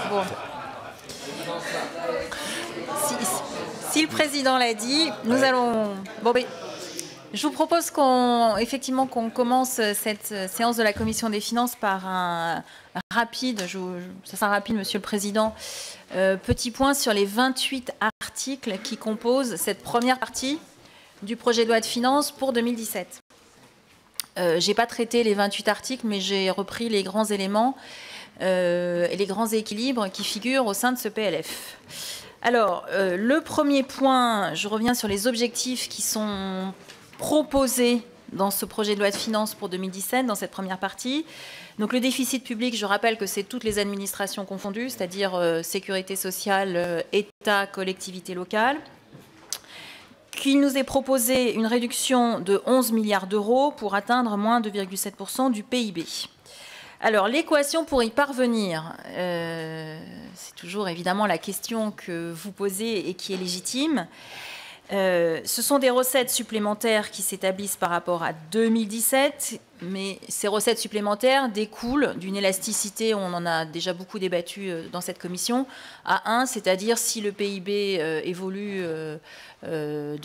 Bon. Si le président l'a dit, nous allons... Bon, mais je vous propose qu'on commence cette séance de la Commission des finances par un rapide, ça sera rapide, Monsieur le Président, petit point sur les 28 articles qui composent cette première partie du projet de loi de finances pour 2017. Je n'ai pas traité les 28 articles, mais j'ai repris les grands éléments et les grands équilibres qui figurent au sein de ce PLF. Alors, le premier point, je reviens sur les objectifs qui sont proposés dans ce projet de loi de finances pour 2017, dans cette première partie. Donc, le déficit public, je rappelle que c'est toutes les administrations confondues, c'est-à-dire sécurité sociale, État, collectivité locale. Qu'il nous est proposé une réduction de 11 milliards d'euros pour atteindre moins 2,7% du PIB. Alors, l'équation pour y parvenir, c'est toujours évidemment la question que vous posez et qui est légitime. Ce sont des recettes supplémentaires qui s'établissent par rapport à 2017, mais ces recettes supplémentaires découlent d'une élasticité, on en a déjà beaucoup débattu dans cette commission, à 1, c'est-à-dire si le PIB évolue de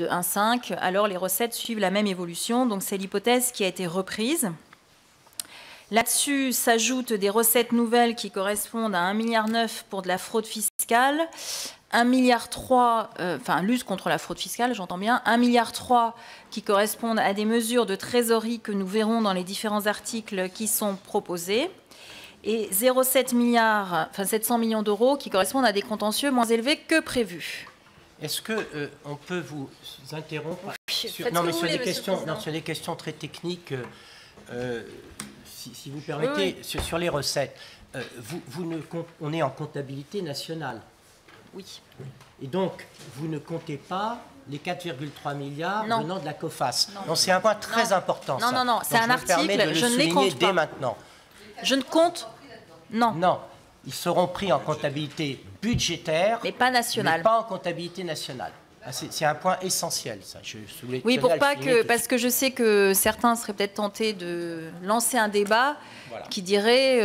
1,5, alors les recettes suivent la même évolution, donc c'est l'hypothèse qui a été reprise. Là-dessus s'ajoutent des recettes nouvelles qui correspondent à 1,9 milliard pour de la fraude fiscale, 1,3 milliard, enfin lutte contre la fraude fiscale, j'entends bien, 1,3 milliard qui correspondent à des mesures de trésorerie que nous verrons dans les différents articles qui sont proposés, et 0,7 milliard, enfin 700 millions d'euros qui correspondent à des contentieux moins élevés que prévu. Est-ce que on peut vous interrompre sur des questions très techniques, si vous permettez, oui. Sur les recettes. On est en comptabilité nationale. Oui. Et donc, vous ne comptez pas les 4,3 milliards venant de la COFAS. Non, c'est un point très important. Non, c'est un article, je ne les compte pas. Dès maintenant. Je ne compte, non. Non, ils seront pris en comptabilité budgétaire, mais pas nationale. Mais pas en comptabilité nationale. C'est un point essentiel, ça. Oui, pour pas que, parce que je sais que certains seraient peut-être tentés de lancer un débat qui dirait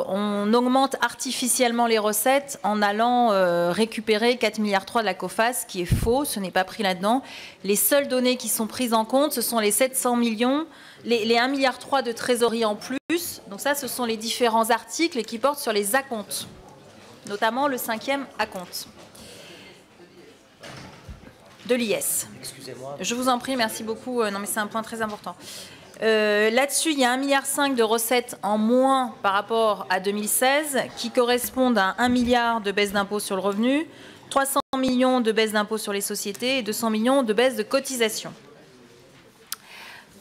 on augmente artificiellement les recettes en allant récupérer 4,3 milliards de la COFAS, qui est faux, ce n'est pas pris là-dedans. Les seules données qui sont prises en compte, ce sont les 700 millions, les 1,3 milliard de trésorerie en plus. Donc ça, ce sont les différents articles qui portent sur les acomptes, notamment le 5e acompte de l'IS. Excusez-moi. Je vous en prie, merci beaucoup. Non, mais c'est un point très important. Là-dessus, il y a 1,5 milliard de recettes en moins par rapport à 2016, qui correspondent à 1 milliard de baisse d'impôt sur le revenu, 300 millions de baisse d'impôt sur les sociétés et 200 millions de baisse de cotisations.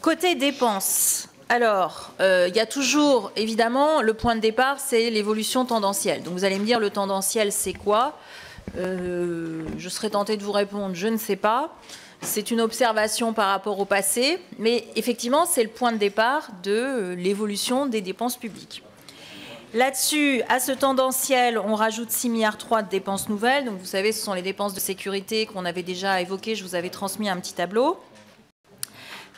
Côté dépenses, alors, il y a toujours, évidemment, le point de départ, c'est l'évolution tendancielle. Donc, vous allez me dire, le tendanciel, c'est quoi ? Je serais tentée de vous répondre, je ne sais pas. C'est une observation par rapport au passé, mais effectivement, c'est le point de départ de l'évolution des dépenses publiques. Là-dessus, à ce tendanciel, on rajoute 6,3 milliards de dépenses nouvelles. Donc, vous savez, ce sont les dépenses de sécurité qu'on avait déjà évoquées. Je vous avais transmis un petit tableau.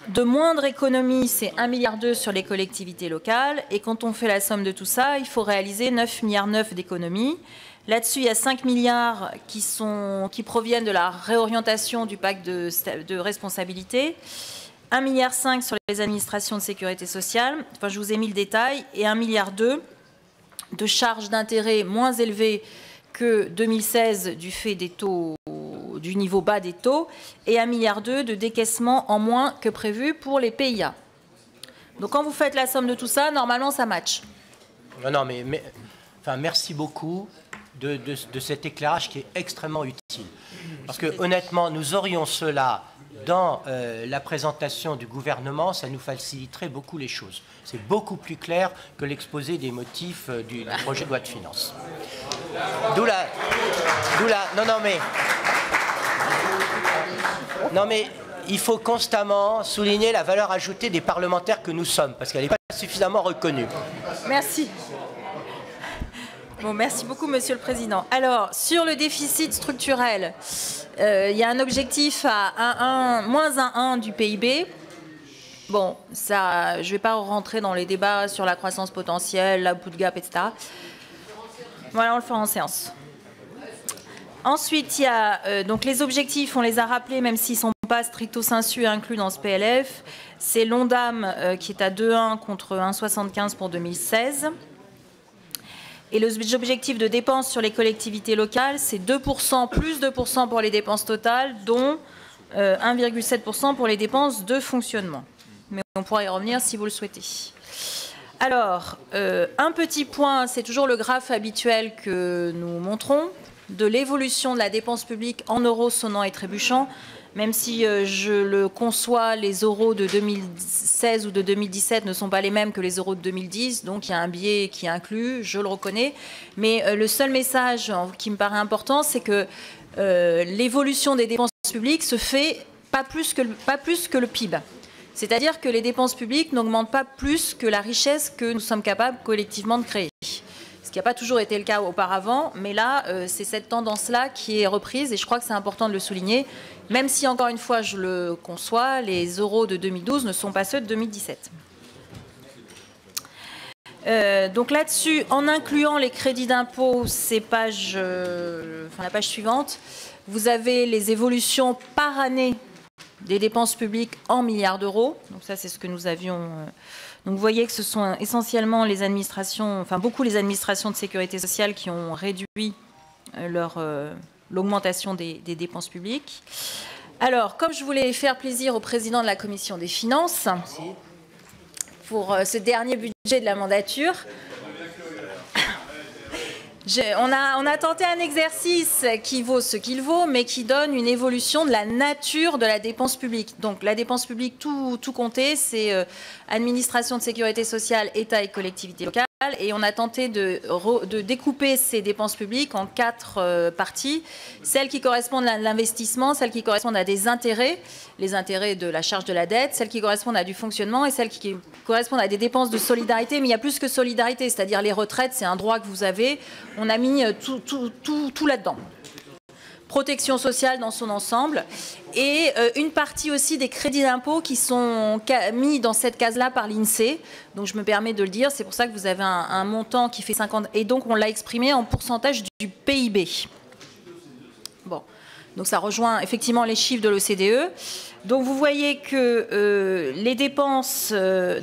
De moindre économie, c'est 1,9 milliard sur les collectivités locales. Et quand on fait la somme de tout ça, il faut réaliser 9,9 milliards d'économies. Là-dessus, il y a 5 milliards qui proviennent de la réorientation du pacte de responsabilité, 1,5 milliard sur les administrations de sécurité sociale, enfin, je vous ai mis le détail, et 1,2 milliard de charges d'intérêt moins élevées que 2016 du fait des taux, du niveau bas des taux, et 1,2 milliard de décaissements en moins que prévu pour les PIA. Donc quand vous faites la somme de tout ça, normalement ça match. Non, mais enfin, merci beaucoup de cet éclairage qui est extrêmement utile. Parce que honnêtement, nous aurions cela dans la présentation du gouvernement, ça nous faciliterait beaucoup les choses. C'est beaucoup plus clair que l'exposé des motifs du projet de loi de finances. Non mais il faut constamment souligner la valeur ajoutée des parlementaires que nous sommes, parce qu'elle n'est pas suffisamment reconnue. Merci. Bon, merci beaucoup, Monsieur le Président. Alors, sur le déficit structurel, il y a un objectif à moins 1,1 du PIB. Bon, ça, je ne vais pas rentrer dans les débats sur la croissance potentielle, l'output gap, etc. Voilà, on le fera en séance. Ensuite, il y a donc les objectifs, on les a rappelés, même s'ils ne sont pas stricto sensu inclus dans ce PLF. C'est l'ONDAM qui est à 2,1 contre 1,75 pour 2016. Et les objectifs de dépenses sur les collectivités locales, c'est 2%, plus 2% pour les dépenses totales, dont 1,7% pour les dépenses de fonctionnement. Mais on pourra y revenir si vous le souhaitez. Alors, un petit point, c'est toujours le graphe habituel que nous montrons, de l'évolution de la dépense publique en euros sonnants et trébuchants. Même si je le conçois, les euros de 2016 ou de 2017 ne sont pas les mêmes que les euros de 2010, donc il y a un biais qui est inclus, je le reconnais. Mais le seul message qui me paraît important, c'est que l'évolution des dépenses publiques se fait pas plus que le PIB. C'est-à-dire que les dépenses publiques n'augmentent pas plus que la richesse que nous sommes capables collectivement de créer. Ce qui n'a pas toujours été le cas auparavant, mais là, c'est cette tendance-là qui est reprise, et je crois que c'est important de le souligner, même si, encore une fois, je le conçois, les euros de 2012 ne sont pas ceux de 2017. Donc là-dessus, en incluant les crédits d'impôt, la page suivante, vous avez les évolutions par année des dépenses publiques en milliards d'euros. Donc ça, c'est ce que nous avions... Donc vous voyez que ce sont essentiellement les administrations, enfin beaucoup les administrations de sécurité sociale qui ont réduit l'augmentation des dépenses publiques. Alors, comme je voulais faire plaisir au président de la Commission des Finances, pour ce dernier budget de la mandature, on a tenté un exercice qui vaut ce qu'il vaut, mais qui donne une évolution de la nature de la dépense publique. Donc la dépense publique, tout compté, c'est administration de sécurité sociale, État et collectivités locales. Et on a tenté de découper ces dépenses publiques en 4 parties. Celles qui correspondent à l'investissement, celles qui correspondent à des intérêts, les intérêts de la charge de la dette, celles qui correspondent à du fonctionnement et celles qui correspondent à des dépenses de solidarité. Mais il y a plus que solidarité, c'est-à-dire les retraites, c'est un droit que vous avez. On a mis tout là-dedans. Protection sociale dans son ensemble, et une partie aussi des crédits d'impôt qui sont mis dans cette case-là par l'INSEE. Donc je me permets de le dire, c'est pour ça que vous avez un montant qui fait 50, et donc on l'a exprimé en pourcentage du PIB. Bon, donc ça rejoint effectivement les chiffres de l'OCDE. Donc vous voyez que les dépenses,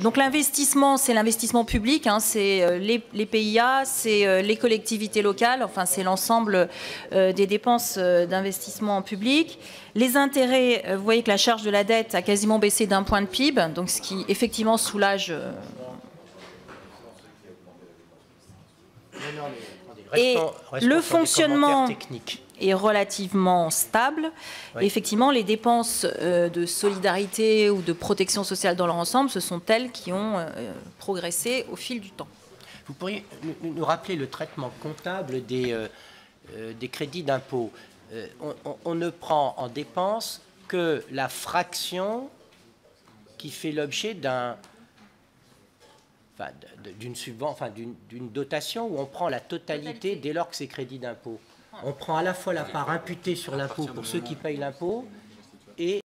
donc l'investissement, c'est l'investissement public, hein, c'est les PIA, c'est les collectivités locales, enfin c'est l'ensemble des dépenses d'investissement public. Les intérêts, vous voyez que la charge de la dette a quasiment baissé d'1 point de PIB, donc ce qui effectivement soulage. Et le fonctionnement est relativement stable. Oui. Effectivement, les dépenses de solidarité ou de protection sociale dans leur ensemble, ce sont elles qui ont progressé au fil du temps. Vous pourriez nous rappeler le traitement comptable des crédits d'impôt. On ne prend en dépense que la fraction qui fait l'objet d'une dotation, où on prend la totalité dès lors que c'est crédit d'impôt. On prend à la fois la part imputée sur l'impôt pour ceux qui payent l'impôt, et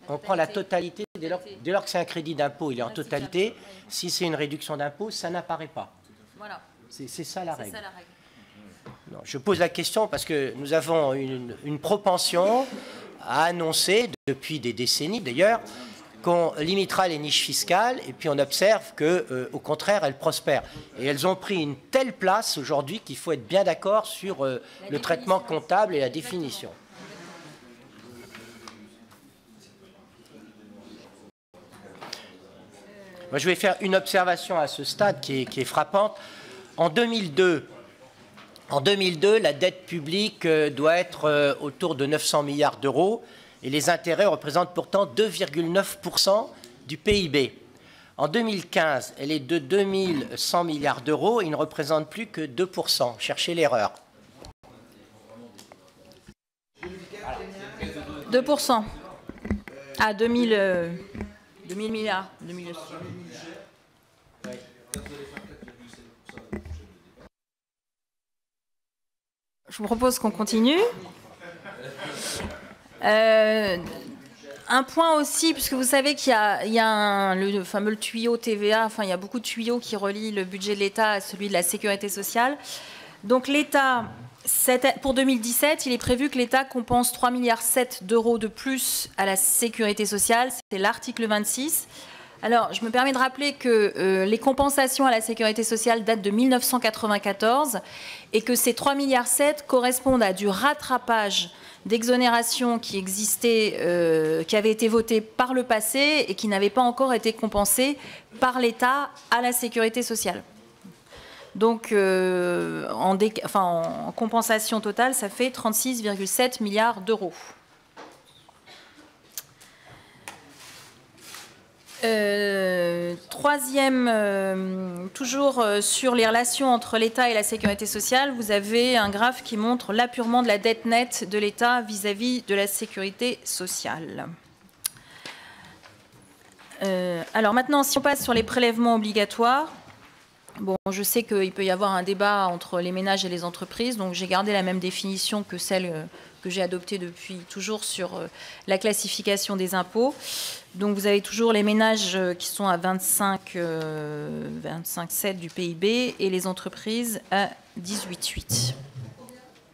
on prend la totalité dès lors que c'est un crédit d'impôt, il est en totalité. Si c'est une réduction d'impôt, ça n'apparaît pas. Voilà. C'est ça la règle. Non, je pose la question parce que nous avons une propension à annoncer, depuis des décennies d'ailleurs, qu'on limitera les niches fiscales, et puis on observe qu'au contraire, elles prospèrent. Et elles ont pris une telle place aujourd'hui qu'il faut être bien d'accord sur le traitement comptable et la définition. Moi, je vais faire une observation à ce stade qui est frappante. En 2002, la dette publique doit être autour de 900 milliards d'euros. Et les intérêts représentent pourtant 2,9% du PIB. En 2015, elle est de 2100 milliards d'euros et il ne représente plus que 2%. Cherchez l'erreur. 2%. À 2000 milliards. 2000. Je vous propose qu'on continue. Un point aussi, puisque vous savez qu'il y a le fameux tuyau TVA, enfin il y a beaucoup de tuyaux qui relient le budget de l'État à celui de la sécurité sociale. Donc l'État, pour 2017, il est prévu que l'État compense 3,7 milliards d'euros de plus à la sécurité sociale. C'est l'article 26. Alors, je me permets de rappeler que les compensations à la sécurité sociale datent de 1994 et que ces 3,7 milliards correspondent à du rattrapage d'exonération qui existait, qui avait été voté par le passé et qui n'avait pas encore été compensé par l'État à la sécurité sociale. Donc, en compensation totale, ça fait 36,7 milliards d'euros. Troisième, toujours sur les relations entre l'État et la sécurité sociale, vous avez un graphe qui montre l'apurement de la dette nette de l'État vis-à-vis de la sécurité sociale. Alors maintenant, si on passe sur les prélèvements obligatoires, bon, je sais qu'il peut y avoir un débat entre les ménages et les entreprises, donc j'ai gardé la même définition que celle que j'ai adoptée depuis toujours sur la classification des impôts. Donc vous avez toujours les ménages qui sont à 25,7 du PIB et les entreprises à 18,8.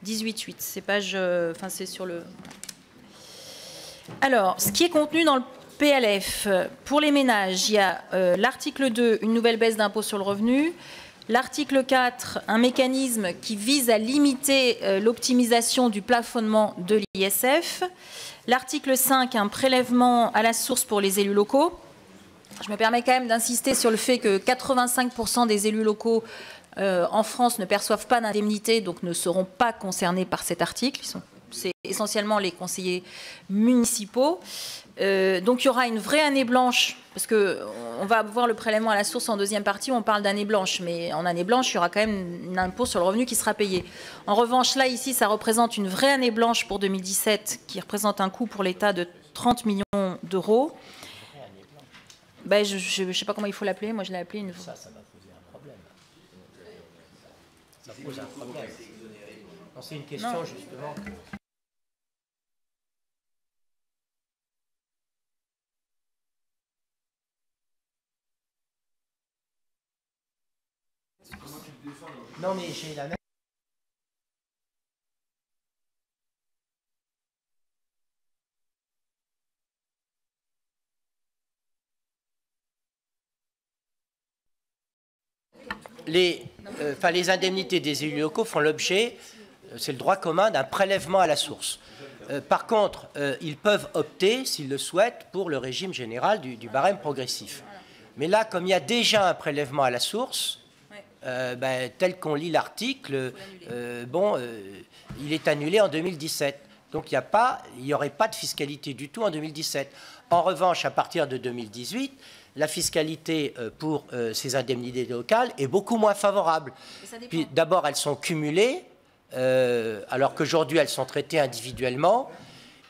18,8, c'est page, enfin c'est sur le... Alors, ce qui est contenu dans le PLF, pour les ménages, il y a l'article 2, une nouvelle baisse d'impôt sur le revenu. L'article 4, un mécanisme qui vise à limiter l'optimisation du plafonnement de l'ISF. L'article 5, un prélèvement à la source pour les élus locaux. Je me permets quand même d'insister sur le fait que 85% des élus locaux en France ne perçoivent pas d'indemnité, donc ne seront pas concernés par cet article. C'est essentiellement les conseillers municipaux. Donc il y aura une vraie année blanche, parce qu'on va voir le prélèvement à la source en deuxième partie, où on parle d'année blanche, mais en année blanche, il y aura quand même un impôt sur le revenu qui sera payé. En revanche, là, ici, ça représente une vraie année blanche pour 2017, qui représente un coût pour l'État de 30 millions d'euros. Ben, je ne sais pas comment il faut l'appeler, moi je l'ai appelé une... Ça va poser un problème. Ça pose un problème. C'est une question, non, justement... Non, mais j'ai la même... Les indemnités des élus locaux font l'objet, c'est le droit commun, d'un prélèvement à la source. Par contre, ils peuvent opter, s'ils le souhaitent, pour le régime général du barème progressif. Mais là, comme il y a déjà un prélèvement à la source, tel qu'on lit l'article, il est annulé en 2017. Donc il n'y aurait pas de fiscalité du tout en 2017. En revanche, à partir de 2018, la fiscalité pour ces indemnités locales est beaucoup moins favorable. Puis d'abord, elles sont cumulées, alors qu'aujourd'hui, elles sont traitées individuellement.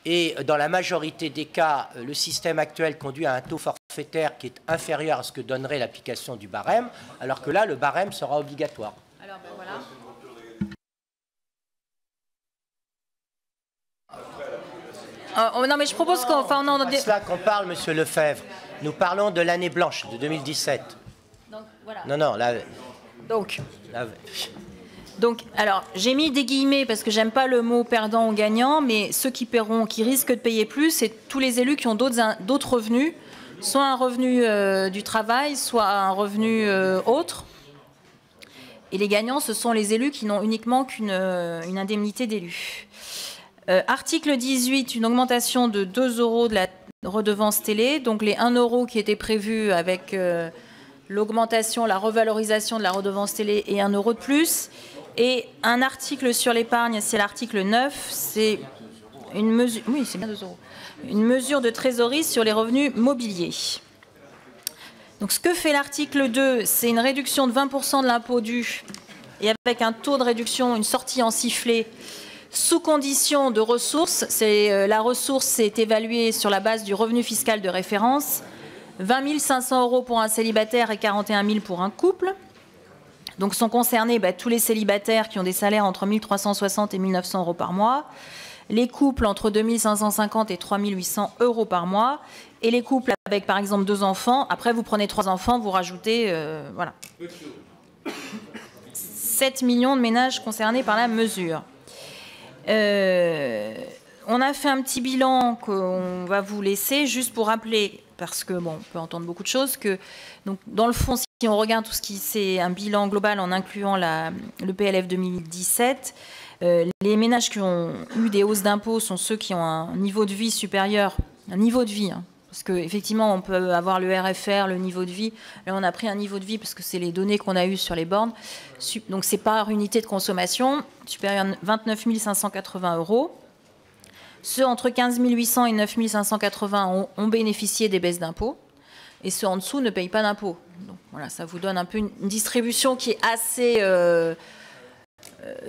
Et dans la majorité des cas, le système actuel conduit à un taux forfaitaire qui est inférieur à ce que donnerait l'application du barème, alors que là, le barème sera obligatoire. Alors, ben voilà. Non, mais je propose qu'on... C'est cela qu'on parle, Monsieur Lefebvre. Nous parlons de l'année blanche de 2017. Donc, voilà. Non, là... Donc, alors, j'ai mis des guillemets parce que j'aime pas le mot perdant ou gagnant, mais ceux qui paieront, qui risquent de payer plus, c'est tous les élus qui ont d'autres revenus, soit un revenu du travail, soit un revenu autre. Et les gagnants, ce sont les élus qui n'ont uniquement qu'une indemnité d'élu. Article 18, une augmentation de 2 € de la redevance télé, donc les 1 € qui étaient prévus avec l'augmentation, la revalorisation de la redevance télé et 1 € de plus. Et un article sur l'épargne, c'est l'article 9, c'est une mesure, oui, c'est bien 2 €, une mesure de trésorerie sur les revenus mobiliers. Donc ce que fait l'article 2, c'est une réduction de 20% de l'impôt dû et avec un taux de réduction, une sortie en sifflet sous condition de ressources. La ressource est évaluée sur la base du revenu fiscal de référence, 20 500 € pour un célibataire et 41 000 pour un couple. Donc sont concernés tous les célibataires qui ont des salaires entre 1 360 et 1 900 € par mois, les couples entre 2 550 et 3 800 € par mois, et les couples avec, par exemple, 2 enfants. Après, vous prenez 3 enfants, vous rajoutez... voilà. 7 millions de ménages concernés par la mesure. On a fait un petit bilan qu'on va vous laisser, juste pour rappeler, parce que, bon, on peut entendre beaucoup de choses, que donc, dans le fond, si on regarde tout ce qui... C'est un bilan global en incluant le PLF 2017... les ménages qui ont eu des hausses d'impôts sont ceux qui ont un niveau de vie supérieur, un niveau de vie, hein, parce qu'effectivement, on peut avoir le RFR, le niveau de vie. Là, on a pris un niveau de vie parce que c'est les données qu'on a eues sur les bornes. Donc, c'est par unité de consommation, supérieur à 29 580 €. Ceux entre 15 800 et 9 580 ont bénéficié des baisses d'impôts. Et ceux en dessous ne payent pas d'impôts. Donc, voilà, ça vous donne un peu une distribution qui est assez...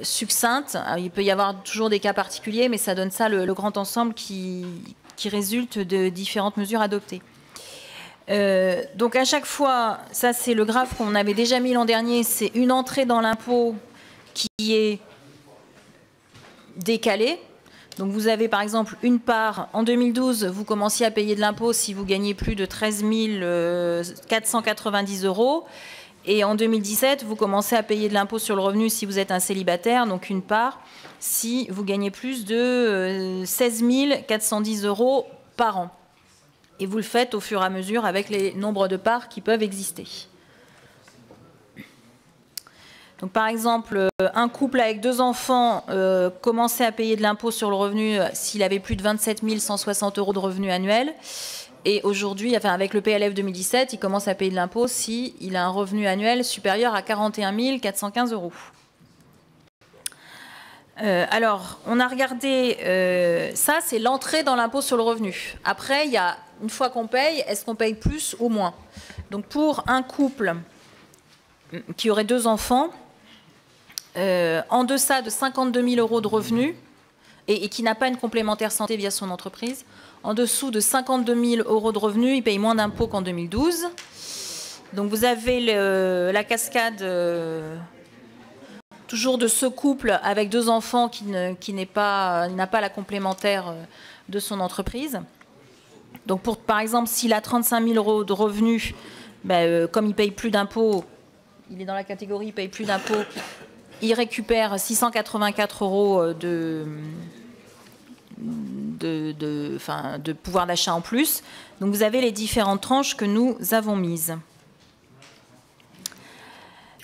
succincte. Il peut y avoir toujours des cas particuliers, mais ça donne ça le grand ensemble qui résulte de différentes mesures adoptées. Donc à chaque fois, ça c'est le graphe qu'on avait déjà mis l'an dernier, c'est une entrée dans l'impôt qui est décalée. Donc vous avez par exemple une part, en 2012, vous commenciez à payer de l'impôt si vous gagnez plus de 13 490 €. Et en 2017, vous commencez à payer de l'impôt sur le revenu si vous êtes un célibataire, donc une part, si vous gagnez plus de 16 410 € par an. Et vous le faites au fur et à mesure avec les nombres de parts qui peuvent exister. Donc, par exemple, un couple avec 2 enfants commençait à payer de l'impôt sur le revenu s'il avait plus de 27 160 € de revenus annuels. Et aujourd'hui, enfin avec le PLF 2017, il commence à payer de l'impôt s'il a un revenu annuel supérieur à 41 415 €. Alors, on a regardé, ça c'est l'entrée dans l'impôt sur le revenu. Après, il y a, une fois qu'on paye, est-ce qu'on paye plus ou moins? Donc pour un couple qui aurait 2 enfants, en deçà de 52 000 € de revenus, et qui n'a pas une complémentaire santé via son entreprise, en dessous de 52 000 € de revenus, il paye moins d'impôts qu'en 2012. Donc vous avez la cascade toujours de ce couple avec 2 enfants qui n'a pas la complémentaire de son entreprise. Donc par exemple, s'il a 35 000 € de revenus, comme il ne paye plus d'impôts, il est dans la catégorie il ne paye plus d'impôts, il récupère 684 € de pouvoir d'achat en plus. Donc vous avez les différentes tranches que nous avons mises.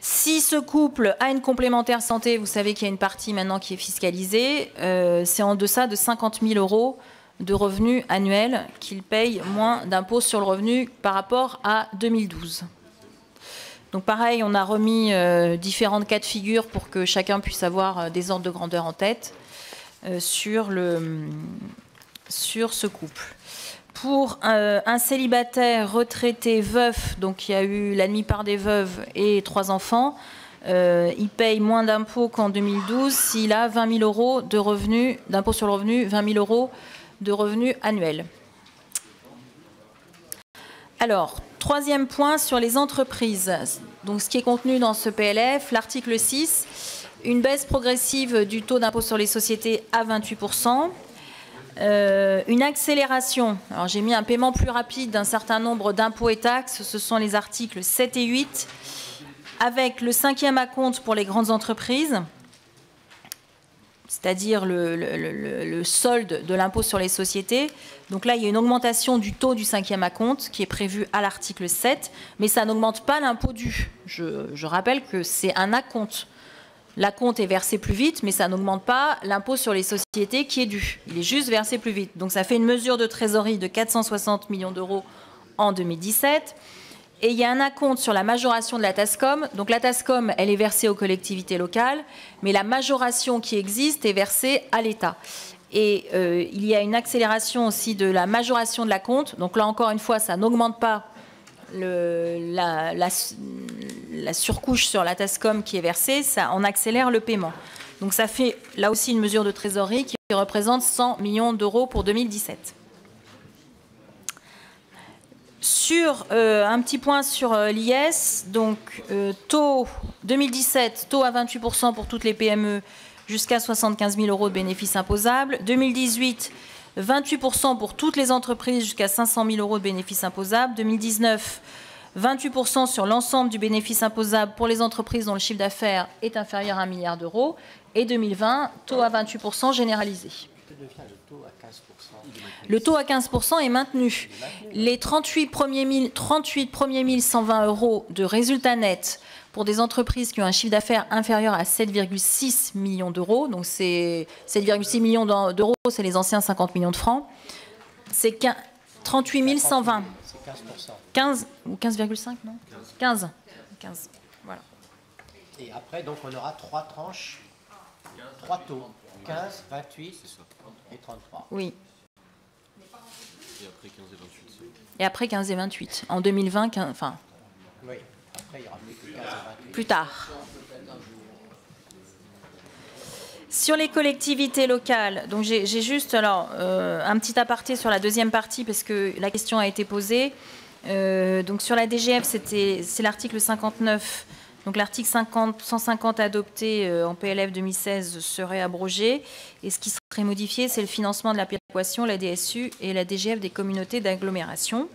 Si ce couple a une complémentaire santé, vous savez qu'il y a une partie maintenant qui est fiscalisée, c'est en deçà de 50 000 € de revenus annuels qu'il paye moins d'impôts sur le revenu par rapport à 2012. Donc pareil, on a remis différentes cas de figure pour que chacun puisse avoir des ordres de grandeur en tête sur ce couple. Pour un célibataire retraité veuf, donc il y a eu la demi-part des veuves et 3 enfants, il paye moins d'impôts qu'en 2012 s'il a 20 000 € de revenus, d'impôts sur le revenu, 20 000 € de revenus annuels. Alors, troisième point sur les entreprises. Donc, ce qui est contenu dans ce PLF, l'article 6, une baisse progressive du taux d'impôt sur les sociétés à 28%. Une accélération. Alors, j'ai mis un paiement plus rapide d'un certain nombre d'impôts et taxes. Ce sont les articles 7 et 8, avec le 5e acompte pour les grandes entreprises, c'est-à-dire le solde de l'impôt sur les sociétés. Donc là, il y a une augmentation du taux du 5e acompte qui est prévu à l'article 7, mais ça n'augmente pas l'impôt dû. Je rappelle que c'est un acompte. L'acompte est versé plus vite, mais ça n'augmente pas l'impôt sur les sociétés qui est dû. Il est juste versé plus vite. Donc ça fait une mesure de trésorerie de 460 millions € en 2017. Et il y a un acompte sur la majoration de la TASCOM. Donc la TASCOM, elle est versée aux collectivités locales, mais la majoration qui existe est versée à l'État. Et il y a une accélération aussi de la majoration de l'acompte. Donc là, encore une fois, ça n'augmente pas la surcouche sur la TASCOM qui est versée, ça en accélère le paiement. Donc ça fait là aussi une mesure de trésorerie qui représente 100 millions € pour 2017. Sur un petit point sur l'IS, donc taux 2017, taux à 28% pour toutes les PME jusqu'à 75 000 € de bénéfices imposables. 2018, 28% pour toutes les entreprises jusqu'à 500 000 € de bénéfices imposables. 2019, 28% sur l'ensemble du bénéfice imposable pour les entreprises dont le chiffre d'affaires est inférieur à 1 milliard d'euros. Et 2020, taux à 28% généralisé. Le taux à 15% est maintenu. Les 38 premiers 120 € de résultats nets pour des entreprises qui ont un chiffre d'affaires inférieur à 7,6 millions d'euros, donc c'est 7,6 millions d'euros, c'est les anciens 50 millions de francs, c'est 38 120. 15 ou 15,5, non 15. 15, voilà. Et après, donc, on aura 3 tranches, 3 taux, 15, 28 et 33. Oui. Et après 15 et 28. Et après 15 et 28. En 2020, 15, enfin... Oui, après, il n'y aura plus que 15 et 28. Plus tard. Sur les collectivités locales, donc j'ai juste alors, un petit aparté sur la deuxième partie parce que la question a été posée. Donc sur la DGF, c'est l'article 59. Donc l'article 150 adopté en PLF 2016 serait abrogé. Et ce qui serait modifié, c'est le financement de la péréquation, la DSU et la DGF des communautés d'agglomération.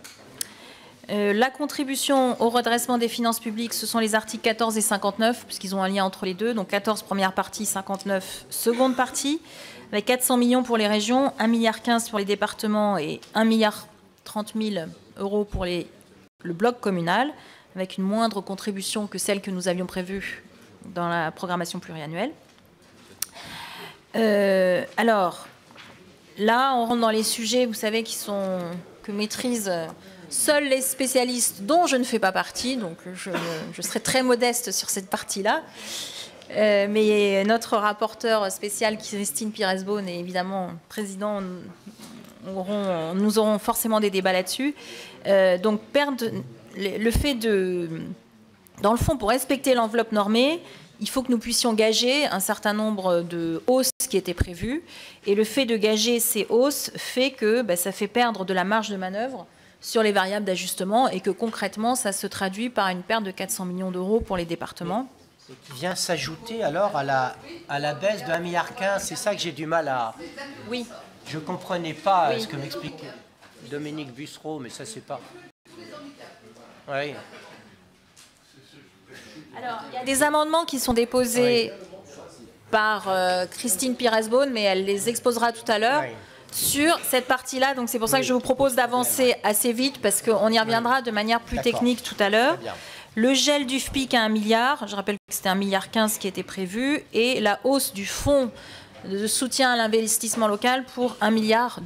La contribution au redressement des finances publiques, ce sont les articles 14 et 59, puisqu'ils ont un lien entre les deux. Donc 14, première partie, 59, seconde partie, avec 400 millions pour les régions, 1,15 milliard pour les départements et 1,30 milliard € pour le bloc communal, avec une moindre contribution que celle que nous avions prévue dans la programmation pluriannuelle. Alors, là, on rentre dans les sujets, vous savez, que maîtrisent seuls les spécialistes dont je ne fais pas partie, donc je serai très modeste sur cette partie-là. Mais notre rapporteur spécial, Christine Pires-Beaune, et évidemment président, nous aurons forcément des débats là-dessus. Donc, le fait dans le fond, pour respecter l'enveloppe normée, il faut que nous puissions gager un certain nombre de hausses qui étaient prévues. Et le fait de gager ces hausses fait que ça fait perdre de la marge de manœuvre sur les variables d'ajustement et que concrètement, ça se traduit par une perte de 400 millions d'euros pour les départements. Et qui vient s'ajouter alors à la baisse de 1,15 milliard. C'est ça que j'ai du mal à... Oui. Je ne comprenais pas ce que m'explique Dominique Bussereau, mais ça, c'est pas... Oui. Alors, il y a des amendements qui sont déposés par Christine Pires-Beaune, mais elle les exposera tout à l'heure. Oui. Sur cette partie-là, donc c'est pour ça que je vous propose d'avancer assez vite parce qu'on y reviendra de manière plus technique tout à l'heure. Le gel du FPIC à 1 milliard, je rappelle que c'était 1,15 milliard qui était prévu, et la hausse du fonds de soutien à l'investissement local pour 1,2 milliard.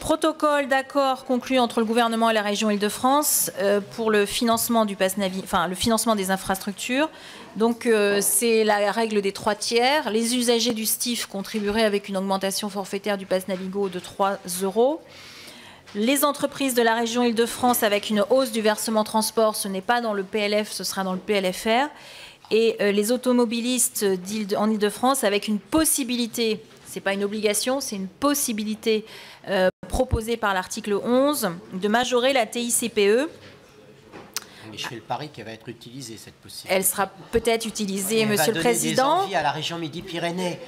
Protocole d'accord conclu entre le gouvernement et la région Île-de-France pour le financement du pass Navigo, enfin le financement des infrastructures. Donc c'est la règle des 3 tiers. Les usagers du STIF contribueraient avec une augmentation forfaitaire du pass Navigo de 3 €. Les entreprises de la région Île-de-France avec une hausse du versement transport, ce n'est pas dans le PLF, ce sera dans le PLFR. Et les automobilistes en Île-de-France avec une possibilité, ce n'est pas une obligation, c'est une possibilité proposée par l'article 11 de majorer la TICPE. Mais je fais le pari qu'elle va être utilisée, cette possibilité. Elle sera peut-être utilisée, Monsieur le Président. Elle va donner des envies à la région Midi-Pyrénées,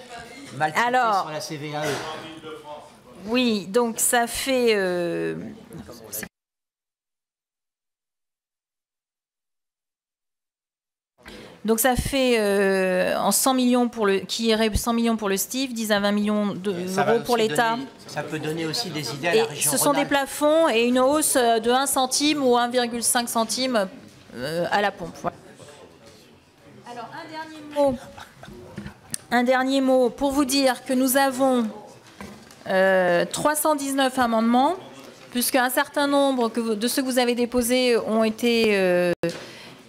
mal traitée sur la CVAE. Oui, donc ça fait... Donc ça fait en 100 millions qui irait 100 millions pour le STIF, 10 à 20 millions d'euros pour l'État. Ça peut donner aussi des idées à la région. Ce sont des plafonds et une hausse de 1 centime ou 1,5 centime à la pompe. Voilà. Alors un dernier mot pour vous dire que nous avons 319 amendements, puisqu'un certain nombre de ceux que vous avez déposés ont été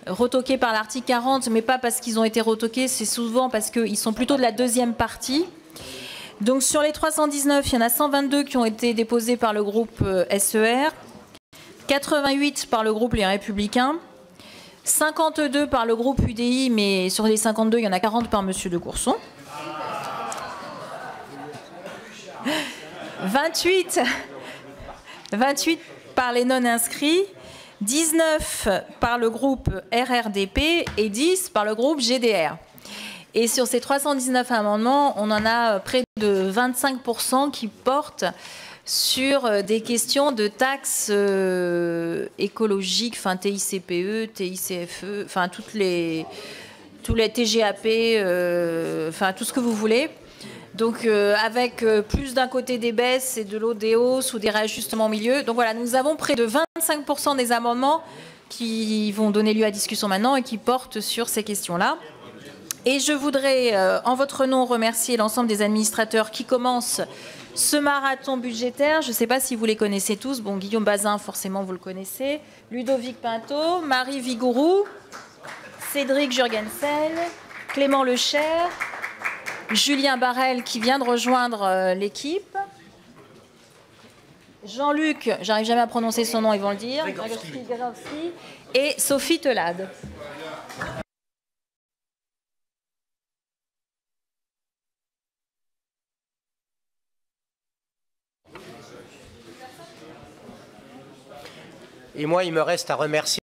retoqués par l'article 40, mais pas parce qu'ils ont été retoqués, c'est souvent parce qu'ils sont plutôt de la deuxième partie. Donc sur les 319, il y en a 122 qui ont été déposés par le groupe SER, 88 par le groupe Les Républicains, 52 par le groupe UDI, mais sur les 52, il y en a 40 par Monsieur de Courson. 28 par les non-inscrits, 19 par le groupe RRDP et 10 par le groupe GDR. Et sur ces 319 amendements, on en a près de 25% qui portent sur des questions de taxes écologiques, enfin TICPE, TICFE, enfin tous les TGAP, enfin tout ce que vous voulez. Donc avec plus d'un côté des baisses et de l'autre des hausses ou des réajustements au milieu. Donc voilà, nous avons près de 25% des amendements qui vont donner lieu à discussion maintenant et qui portent sur ces questions-là. Et je voudrais, en votre nom, remercier l'ensemble des administrateurs qui commencent ce marathon budgétaire. Je ne sais pas si vous les connaissez tous. Bon, Guillaume Bazin, forcément, vous le connaissez. Ludovic Pinto, Marie Vigourou, Cédric Jurgensen, Clément Lecher, Julien Barrel, qui vient de rejoindre l'équipe. Jean-Luc, j'arrive jamais à prononcer son nom, ils vont le dire. Grigorski, et Sophie Telade. Et moi, il me reste à remercier